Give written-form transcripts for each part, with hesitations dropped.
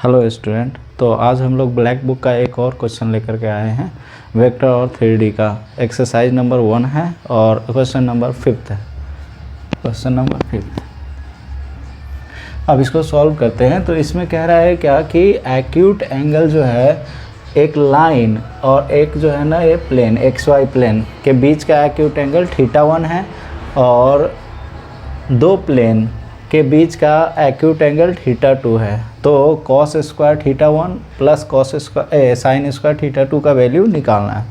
Hello student, तो आज हम लोग ब्लैक बुक का एक और क्वेश्चन लेकर के आए हैं। वेक्टर और 3D का एक्सरसाइज नंबर 1 है और क्वेश्चन नंबर 5 है। क्वेश्चन नंबर 5 अब इसको सॉल्व करते हैं। तो इसमें कह रहा है क्या कि एक्यूट एंगल जो है एक लाइन और एक जो है ना ये प्लेन XY प्लेन के बीच का एक्यूट एंगल θ1 है और दो प्लेन के बीच का एक्यूट एंगल θ2 है। तो cos square θ1 plus cos square sine square θ2 का वैल्यू निकालना है।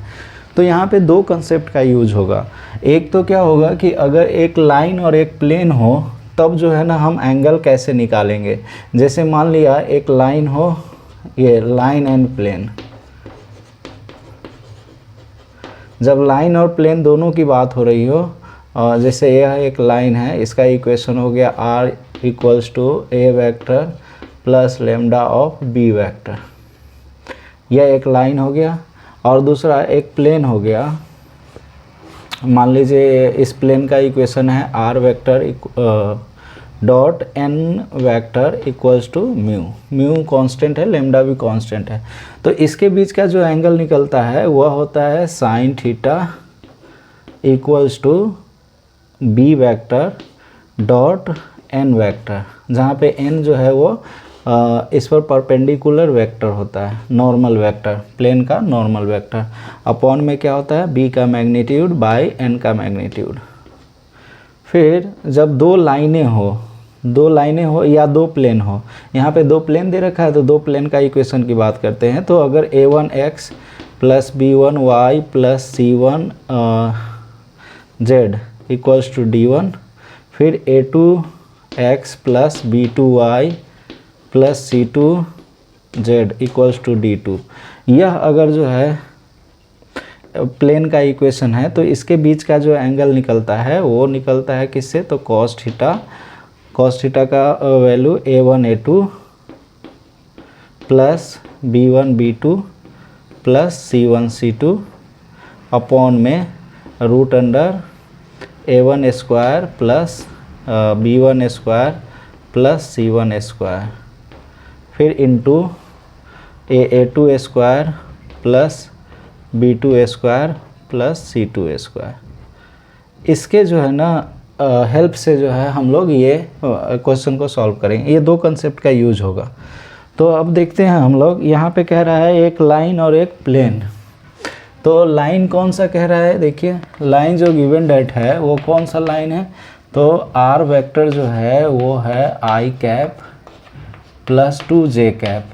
तो यहाँ पे दो कंसेप्ट का यूज होगा। एक तो क्या होगा कि अगर एक लाइन और एक प्लेन हो तब जो है ना हम एंगल कैसे निकालेंगे। जैसे मान लिया एक लाइन हो, ये लाइन एंड प्लेन। जब लाइन और प्लेन दोनों की बात हो रही हो, और जैसे यह एक लाइन है, इसका इक्वेशन हो गया r equals to a vector plus lambda of b vector. यह एक लाइन हो गया। और दूसरा एक प्लेन हो गया। मान लीजिए इस प्लेन का इक्वेशन है r vector dot n vector equals to mu constant है, लेमडा भी कांस्टेंट है। तो इसके बीच का जो एंगल निकलता है वह होता है sine theta equals to B vector dot N vector, जहाँ पे एन जो है वो इस पर परपेंडिकुलर वेक्टर होता है, नॉर्मल वेक्टर, प्लेन का नॉर्मल वेक्टर। अपॉन में क्या होता है बी का मैग्नीट्यूड बाय एन का मैग्नीट्यूड। फिर जब दो लाइनें हो या दो प्लेन हो, यहाँ पे दो प्लेन दे रखा है तो दो प्लेन का इक्वेशन की बात करते हैं। तो अगर a1x plus b1y plus c1 z equals to d1, फिर a2x plus b2y plus c2z equals to d2, यह अगर जो है प्लेन का इक्वेशन है तो इसके बीच का जो एंगल निकलता है वो निकलता है किससे, तो cos थीटा का value a1 a2 plus b1 b2 plus c1 c2 upon में root under a1 square plus b1 square plus c1 square, फिर into a2 square plus b2 square plus c2 square. इसके जो है ना help से जो है हम लोग ये क्वेश्चन को सॉल्व करेंगे। ये दो कंसेप्ट का यूज होगा। तो अब देखते हैं हम लोग, यहाँ पे कह रहा है एक लाइन और एक प्लेन। तो लाइन कौन सा कह रहा है, देखिए लाइन जो गिवन डेट है वो कौन सा लाइन है, तो r वेक्टर जो है वो है i cap plus 2j cap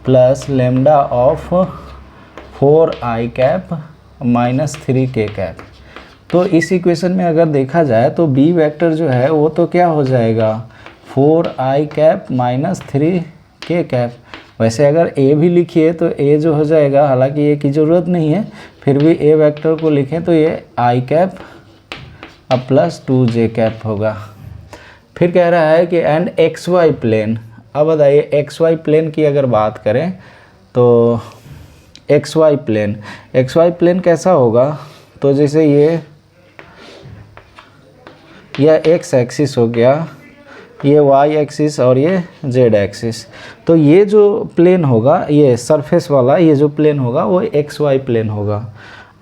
plus lambda of 4i cap minus 3k cap. तो इस इक्वेशन में अगर देखा जाए तो b वेक्टर जो है वो तो क्या हो जाएगा 4i cap minus 3k cap. वैसे अगर a भी लिखिए तो a जो हो जाएगा, हालांकि a की ज़रूरत नहीं है, फिर भी a वेक्टर को लिखें तो ये i कैप अब प्लस 2j कैप होगा। फिर कह रहा है कि एंड xy प्लेन। अब बताइए xy प्लेन की अगर बात करें तो xy प्लेन कैसा होगा, तो जैसे यह x एक्सिस हो गया, ये y एक्सिस और ये z एक्सिस। तो ये जो प्लेन होगा, ये सरफेस वाला ये जो प्लेन होगा वो xy प्लेन होगा।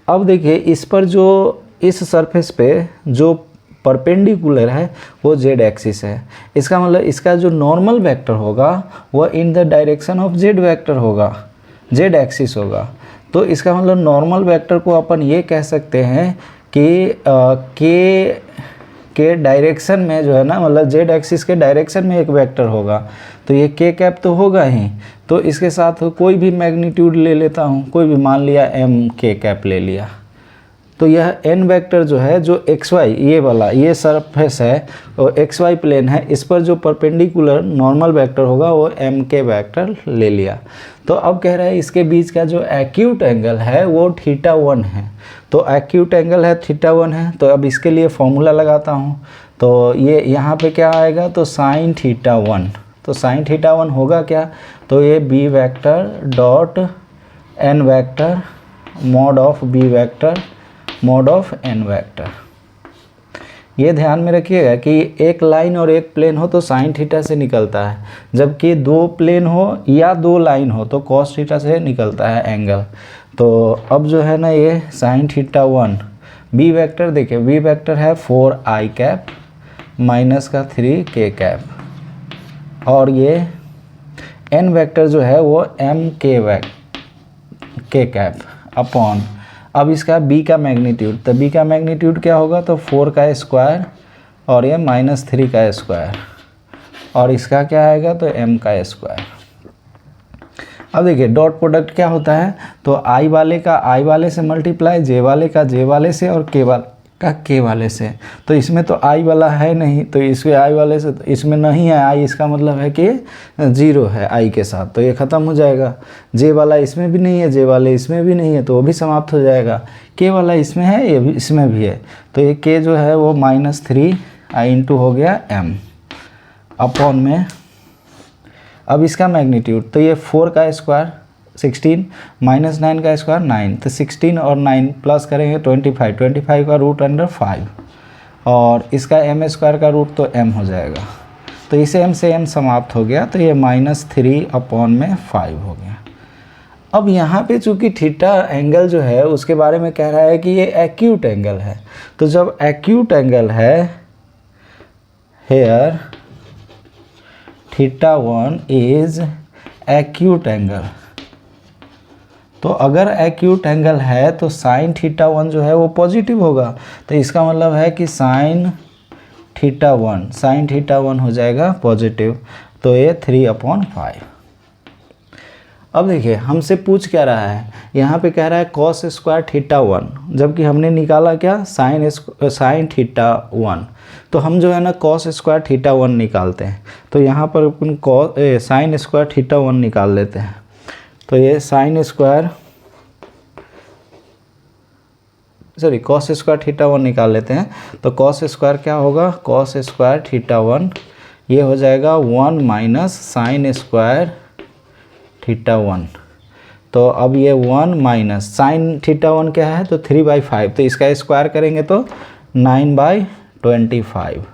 अब देखिए इस पर जो इस सरफेस पे जो परपेंडिकुलर है वो z एक्सिस है। इसका मतलब इसका जो नॉर्मल वेक्टर होगा वह in the direction of z vector होगा, z एक्सिस होगा। तो इसका मतलब नॉर्मल वेक्टर को अपन ये कह सकते हैं कि के डायरेक्शन में जो है ना, मतलब z एक्सिस के डायरेक्शन में एक वेक्टर होगा। तो ये k कैप तो होगा ही, तो इसके साथ कोई भी मैग्नीट्यूड ले लेता हूँ, कोई भी मान लिया m k कैप ले लिया। तो यह n वेक्टर जो है जो xy ये वाला ये सरफेस है और xy प्लेन है, इस पर जो परपेंडिकुलर नॉर्मल वेक्टर होगा वो mk वेक्टर ले लिया। तो अब कह रहा है इसके बीच का जो एक्यूट एंगल है वो θ1 है। तो एक्यूट एंगल है θ1 है। तो अब इसके लिए फॉर्मूला लगाता हूँ। तो ये यहाँ पे क्या आएगा, तो साइन θ1। तो साइन θ1 होगा क्या, तो ये b vector dot n vector mod of b vector mod of n vector. ये ध्यान में रखिएगा कि एक लाइन और एक प्लेन हो तो साइन थीटा से निकलता है, जबकि दो प्लेन हो या दो लाइन हो तो कॉस थीटा से निकलता है एंगल। तो अब जो है ना ये साइन थीटा 1, बी वेक्टर देखिए, बी वेक्टर है 4i कैप माइनस का 3k कैप, और ये एन वेक्टर जो है वो m k कैप अपॉन, अब इसका b का मैग्नीट्यूड, तो b का मैग्नीट्यूड क्या होगा, तो 4 का स्क्वायर और ये -3 का स्क्वायर, और इसका क्या आएगा, तो m का स्क्वायर। अब देखिए डॉट प्रोडक्ट क्या होता है, तो i वाले का i वाले से मल्टीप्लाई, j वाले का j वाले से, और k वाले का k वाले से। तो इसमें तो i वाला है नहीं, तो इसके i वाले से, तो इसमें नहीं है i, इसका मतलब है कि 0 है i के साथ, तो ये ख़त्म हो जाएगा। j वाला इसमें भी नहीं है, j वाले इसमें भी नहीं है, तो वो भी समाप्त हो जाएगा। k वाला इसमें है, ये भी इसमें भी है, तो ये k जो है वो -3i इंटू हो गया m अपॉन में, अब इसका मैग्नीट्यूड, तो ये 4 का स्क्वायर 16 -9 का स्क्वायर 9, तो 16 और 9 प्लस करेंगे 25, 25 का रूट अंडर 5, और इसका m स्क्वायर का रूट तो m हो जाएगा, तो इसे m से m समाप्त हो गया, तो ये -3 अपॉन में 5 हो गया। अब यहाँ पे चूँकि थीटा एंगल जो है उसके बारे में कह रहा है कि ये एक्यूट एंगल है, तो जब एक्यूट एंगल है here theta 1 is acute angle, तो अगर एक्यूट एंगल है तो साइन थीटा 1 जो है वो पॉजिटिव होगा, तो इसका मतलब है कि साइन थीटा 1 हो जाएगा पॉजिटिव, तो ये 3/5। अब देखिए हमसे पूछ क्या रहा है, यहाँ पे कह रहा है कॉस स्क्वायर थीटा 1, जबकि हमने निकाला क्या, साइन थीटा 1, तो हम जो है ना कॉस स्क्वायर थीटा 1 निकालते हैं, तो यहाँ पर अपन साइन स्क्वायर थीटा 1 निकाल लेते हैं, तो ये sine square cos square theta 1 निकाल लेते हैं, तो कॉस स्क्वायर क्या होगा, कॉस स्क्वायर थीटा 1 ये हो जाएगा 1 माइनस साइन स्क्वायर थीटा 1, तो अब ये 1 माइनस साइन थीटा 1 क्या है, तो 3/5, तो इसका स्क्वायर करेंगे तो 9/25,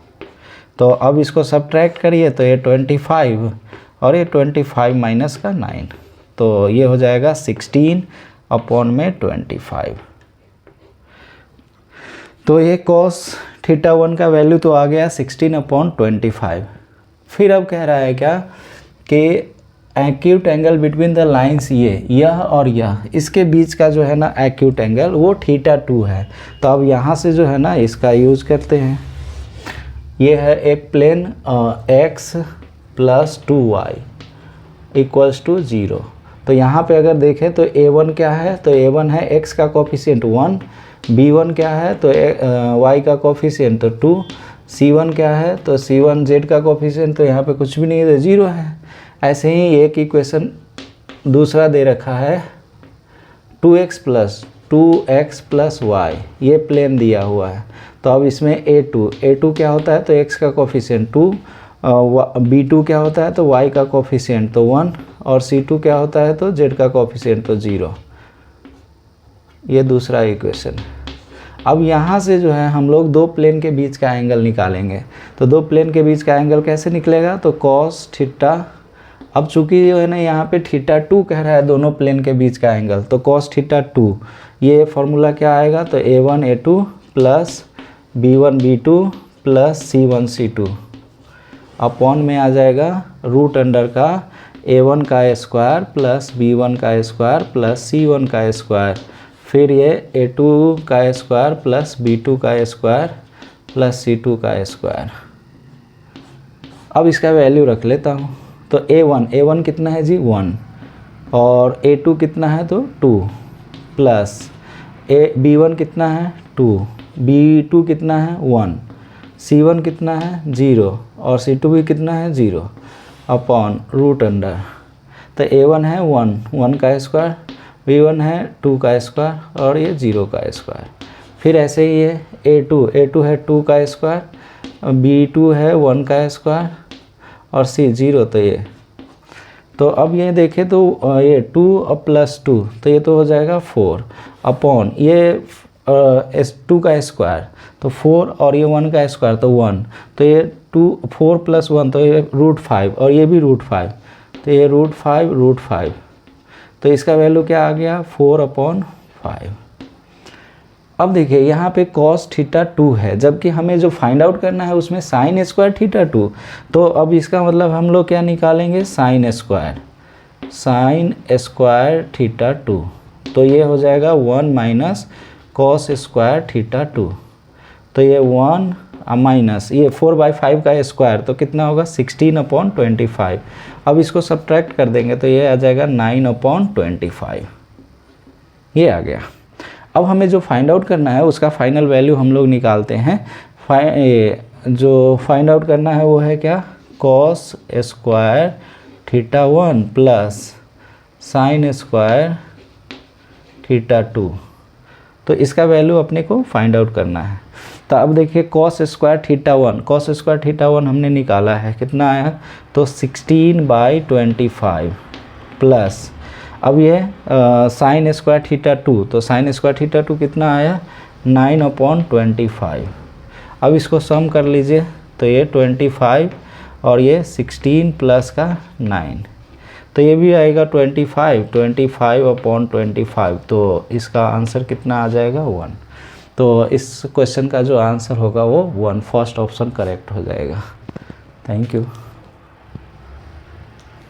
तो अब इसको सब्ट्रैक्ट करिए, तो ये 25 और ये 25 माइनस का 9, तो ये हो जाएगा 16 अपॉन में 25। तो ये कॉस थीटा 1 का वैल्यू तो आ गया 16/25। फिर अब कह रहा है क्या कि acute angle between the lines, यह और यह, इसके बीच का जो है ना एक्यूट एंगल वो थीटा 2 है, तो अब यहाँ से जो है ना इसका यूज करते हैं। ये है एक प्लेन x + 2y = 0, तो यहाँ पे अगर देखें तो a1 क्या है, तो a1 है x का कोफिशिएंट 1, b1 क्या है, तो y का कोफिशिएंट तो 2, c1 क्या है, तो c1 z का कोफिशिएंट तो यहाँ पे कुछ भी नहीं है, तो 0 है। ऐसे ही एक इक्वेशन दूसरा दे रखा है 2x + y, ये प्लेन दिया हुआ है, तो अब इसमें a2 क्या होता है, तो x का कोफिशिएंट 2, b2 क्या होता है, तो y का कोफिशिएंट तो 1, और c2 क्या होता है, तो z का कोफिशिएंट तो 0, ये दूसरा इक्वेशन। अब यहाँ से जो है हम लोग दो प्लेन के बीच का एंगल निकालेंगे, तो दो प्लेन के बीच का एंगल कैसे निकलेगा, तो कॉस थीटा, अब चूंकि जो है ना यहाँ पे थीटा 2 कह रहा है दोनों प्लेन के बीच का एंगल, तो कॉस थीटा 2, ये फॉर्मूला क्या आएगा, तो a1 a2 plus b1 b2 plus c1 c2 upon में आ जाएगा रूट अंडर का a1 का स्क्वायर प्लस b1 का स्क्वायर प्लस c1 का स्क्वायर, फिर ये a2 का स्क्वायर प्लस b2 का स्क्वायर प्लस c2 का स्क्वायर। अब इसका वैल्यू रख लेता हूँ, तो a1 कितना है जी 1, और a2 कितना है तो 2, प्लस b1 कितना है 2, b2 कितना है 1, c1 कितना है 0, और c2 भी कितना है 0 अपॉन रूट अंडर, तो a1 है 1 का स्क्वायर, b1 है 2 का स्क्वायर, और ये 0 का स्क्वायर। फिर ऐसे ही है a2 है 2 का स्क्वायर, b2 है 1 का स्क्वायर, और c 0, तो ये, तो अब ये देखें तो ये 2 और प्लस 2, तो ये तो हो जाएगा 4 अपॉन ये 2 का स्क्वायर तो 4 और ये 1 का स्क्वायर तो 1, तो ये 4 + 1 तो ये √5 और ये भी √5, तो ये √5 तो इसका वैल्यू क्या आ गया 4/5। अब देखिए यहाँ पे cos θ2 है, जबकि हमें जो फाइंड आउट करना है उसमें sin² θ2, तो अब इसका मतलब हम लोग क्या निकालेंगे sin² θ2, तो ये हो जाएगा 1 - cos² θ2, तो ये 1 माइनस ये 4/5 का स्क्वायर तो कितना होगा 16/25। अब इसको सब्ट्रैक्ट कर देंगे तो ये आ जाएगा 9/25, ये आ गया। अब हमें जो फाइंड आउट करना है उसका फाइनल वैल्यू हम लोग निकालते हैं। जो फाइंड आउट करना है वो है क्या, cos² θ1 प्लस sin² θ2, तो इसका वैल्यू अपने को फाइंड आउट करना है। तो अब देखिए cos² θ1 हमने निकाला है, कितना आया तो 16/25 प्लस अब ये sin² θ2, तो sin² θ2 कितना आया 9/25। अब इसको सम कर लीजिए तो ये 25 और ये 16 प्लस का 9, तो ये भी आएगा 25/25, तो इसका आंसर कितना आ जाएगा 1। तो इस क्वेश्चन का जो आंसर होगा वो 1, फर्स्ट ऑप्शन करेक्ट हो जाएगा। Thank you.